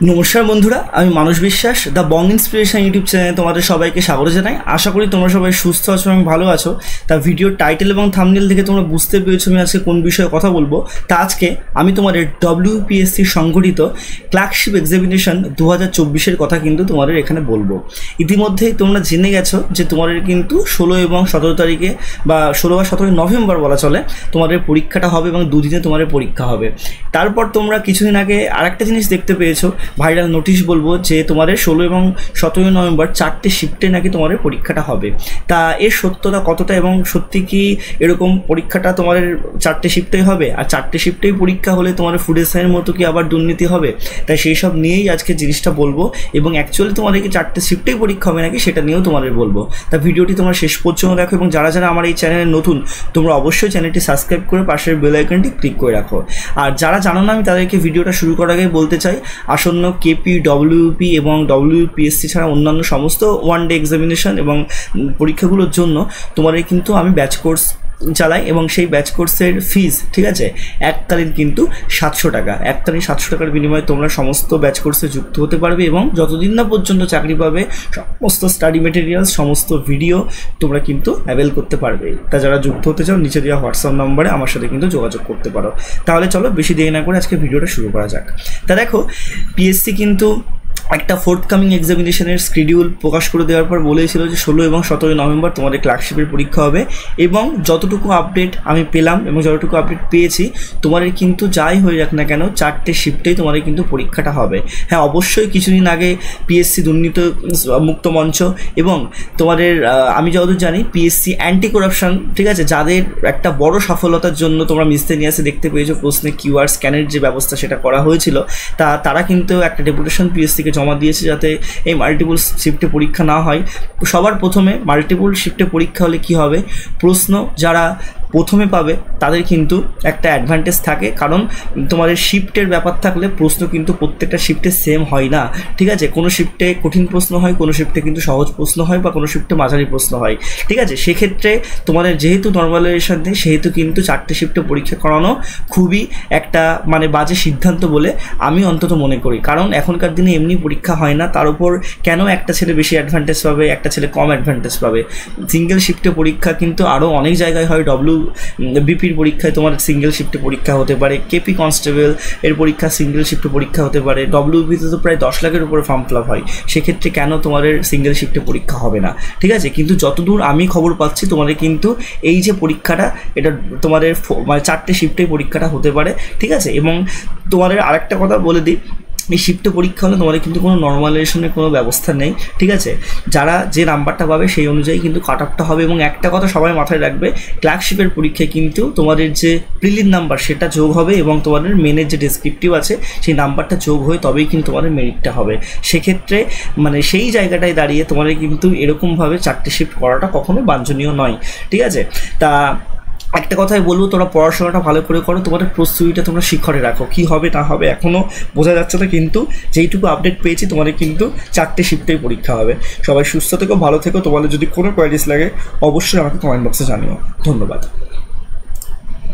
নমস্কার বন্ধুরা, আমি মানস বিশ্বাস দ্য বং ইন্সপিরেশন ইউটিউব চ্যানেলে তোমাদের সবাইকে স্বাগত জানাই। আশা করি তোমরা সবাই সুস্থ আছো এবং ভালো আছো। তা ভিডিওর টাইটেল এবং থাম্বনেল থেকে তোমরা বুঝতে পেরেছো আমি আজকে কোন বিষয়ে কথা বলবো। তা আজকে আমি তোমাদের WPSC সংগঠিত ক্লার্কশিপ এক্সামিনেশন 2024-এর কথা কিন্তু তোমাদের এখানে বলবো। ইতিমধ্যেই তোমরা জেনে গেছো যে তোমাদের কিন্তু 16 এবং 17 তারিখে বা 16 বা 17 নভেম্বর বলা চলে তোমাদের পরীক্ষাটা হবে এবং দুদিনে তোমাদের পরীক্ষা হবে। তারপর তোমরা কিছুদিন আগে আরেকটা জিনিস দেখতে পেয়েছো, ভাইরাল নোটিশ বলবো, যে তোমাদের 16 এবং 17 নভেম্বর 4টে শিফটে নাকি তোমাদের পরীক্ষাটা হবে। তা এর সত্যতা কতটা এবং সত্যি কি এরকম পরীক্ষাটা তোমাদের 4টে শিফটেই হবে? আর 4টে শিফটেই পরীক্ষা হলে তোমাদের ফুড এসআইয়ের মতো কি আবার দুর্নীতি হবে? তাই সেই সব নিয়েই আজকে জিনিসটা বলবো এবং অ্যাকচুয়ালি তোমাদেরকে 4টে শিফটেই পরীক্ষা হবে নাকি সেটা নিয়েও তোমাদের বলবো। তা ভিডিওটি তোমরা শেষ পর্যন্ত দেখো এবং যারা যারা আমার এই চ্যানেলে নতুন তোমরা অবশ্যই চ্যানেলটি সাবস্ক্রাইব করে পাশের বেল আইকনটি ক্লিক করে রাখো। আর যারা জানো না আমি তাদেরকে ভিডিওটা শুরু করার আগে বলতে চাই, আসন্ন কেপি, ডব্লিউপি এবং WPSC ছাড়া অন্যান্য সমস্ত ওয়ান ডে এক্সামিনেশন এবং পরীক্ষাগুলোর জন্য তোমাদের কিন্তু আমি ব্যাচ কোর্স চালাই এবং সেই ব্যাচ কোর্সের ফিজ ঠিক আছে এককালীন কিন্তু 700 টাকা। এককালীন 700 টাকার বিনিময়ে তোমরা সমস্ত ব্যাচ কোর্সে যুক্ত হতে পারবে এবং যতদিন না পর্যন্ত চাকরি পাবে সমস্ত স্টাডি মেটেরিয়ালস, সমস্ত ভিডিও তোমরা কিন্তু অ্যাভেল করতে পারবে। তা যারা যুক্ত হতে চাও নিচে দেওয়া হোয়াটসঅ্যাপ নম্বরে আমার সাথে কিন্তু যোগাযোগ করতে পারো। তাহলে চলো বেশি দেরি না করে আজকে ভিডিওটা শুরু করা যাক। তা দেখো, পিএসসি কিন্তু একটা ফোর্থকামিং এক্সামিনেশনের শিডিউল প্রকাশ করে দেওয়ার পর বলেছিল যে 16 এবং 17 নভেম্বর তোমাদের ক্লার্কশিপের পরীক্ষা হবে এবং যতটুকু আপডেট আমি পেলাম এবং যতটুকু আপডেট পেয়েছি তোমাদের কিন্তু যাই হয়ে যাক না কেন 4টে শিফটেই তোমাদের কিন্তু পরীক্ষাটা হবে। হ্যাঁ, অবশ্যই কিছুদিন আগে পিএসসি দুর্নীতি মুক্ত মঞ্চ এবং তোমাদের আমি যতদূর জানি পিএসসি অ্যান্টি করাপশন ঠিক আছে, যাদের একটা বড় সফলতার জন্য তোমরা মিসলেনিয়াসে দেখতে পেয়েছো প্রশ্নে কিউআর স্ক্যানের যে ব্যবস্থা সেটা করা হয়েছিল, তারা কিন্তু একটা ডেপুটেশন পিএসসিকে জমা দিয়েছে যাতে এই মাল্টিপল শিফটে পরীক্ষা না হয়। সবার প্রথমে মাল্টিপল শিফটে পরীক্ষা হলে কি হবে, প্রশ্ন যারা প্রথমে পাবে তাদের কিন্তু একটা অ্যাডভান্টেজ থাকে, কারণ তোমাদের শিফটের ব্যাপার থাকলে প্রশ্ন কিন্তু প্রত্যেকটা শিফটে সেম হয় না ঠিক আছে। কোনো শিফটে কঠিন প্রশ্ন হয়, কোনো শিফটে কিন্তু সহজ প্রশ্ন হয় বা কোনো শিফটে মাঝারি প্রশ্ন হয় ঠিক আছে। সেক্ষেত্রে তোমাদের যেহেতু নর্মালাইজেশন নেই সেহেতু কিন্তু 4টে শিফটে পরীক্ষা করানো খুবই একটা বাজে সিদ্ধান্ত বলে আমি অন্তত মনে করি, কারণ এখনকার দিনে এমনি পরীক্ষা হয় না। তার উপর কেন একটা ছেলে বেশি অ্যাডভান্টেজ পাবে, একটা ছেলে কম অ্যাডভান্টেজ পাবে? সিঙ্গেল শিফটে পরীক্ষা কিন্তু আরও অনেক জায়গায় হয়। বিপির পরীক্ষায় তোমার সিঙ্গেল শিফটে পরীক্ষা হতে পারে, কেপি কনস্টেবল এর পরীক্ষা সিঙ্গেল শিফটে পরীক্ষা হতে পারে, ডব্লিউপিতে তো প্রায় 10 লাখের উপরে ফর্ম ফিল আপ হয়। সেক্ষেত্রে কেন তোমাদের সিঙ্গেল শিফটে পরীক্ষা হবে না ঠিক আছে? কিন্তু যতদূর আমি খবর পাচ্ছি তোমাদের কিন্তু এই যে পরীক্ষাটা এটা তোমাদের 4টে শিফটে পরীক্ষাটা হতে পারে ঠিক আছে। এবং তোমাদের আরেকটা কথা বলে দিই, এই শিফটে পরীক্ষা হলে তোমাদের কিন্তু কোনো নর্মালাইজেশনের কোনো ব্যবস্থা নেই ঠিক আছে। যারা যে নাম্বারটা পাবে সেই অনুযায়ী কিন্তু কাট অফটা হবে। এবং একটা কথা সবাই মাথায় রাখবে, ক্লার্কশিপের পরীক্ষায় কিন্তু তোমাদের যে প্রিলিম নাম্বার সেটা যোগ হবে এবং তোমাদের মেনের যে ডেসক্রিপটিভ আছে সেই নাম্বারটা যোগ হয়ে তবেই কিন্তু তোমাদের মেরিটটা হবে। সেক্ষেত্রে সেই জায়গাটায় দাঁড়িয়ে তোমাদের কিন্তু এরকমভাবে 4টে শিফট করাটা কখনো বাঞ্ছনীয় নয় ঠিক আছে। তা একটা কথাই বলবো, তোমরা পড়াশোনাটা ভালো করে করো, তোমাদের প্রস্তুতিটা তোমরা শিখরে রাখো। কি হবে না হবে এখনও বোঝা যাচ্ছে না, কিন্তু যেইটুকু আপডেট পেয়েছি তোমাদের কিন্তু 4টে শিফটেই পরীক্ষা হবে। সবাই সুস্থ থেকো, ভালো থেকো। তোমাদের যদি কোনো কোয়ারিজ লাগে অবশ্যই আমাকে কমেন্ট বক্সে জানিও। ধন্যবাদ।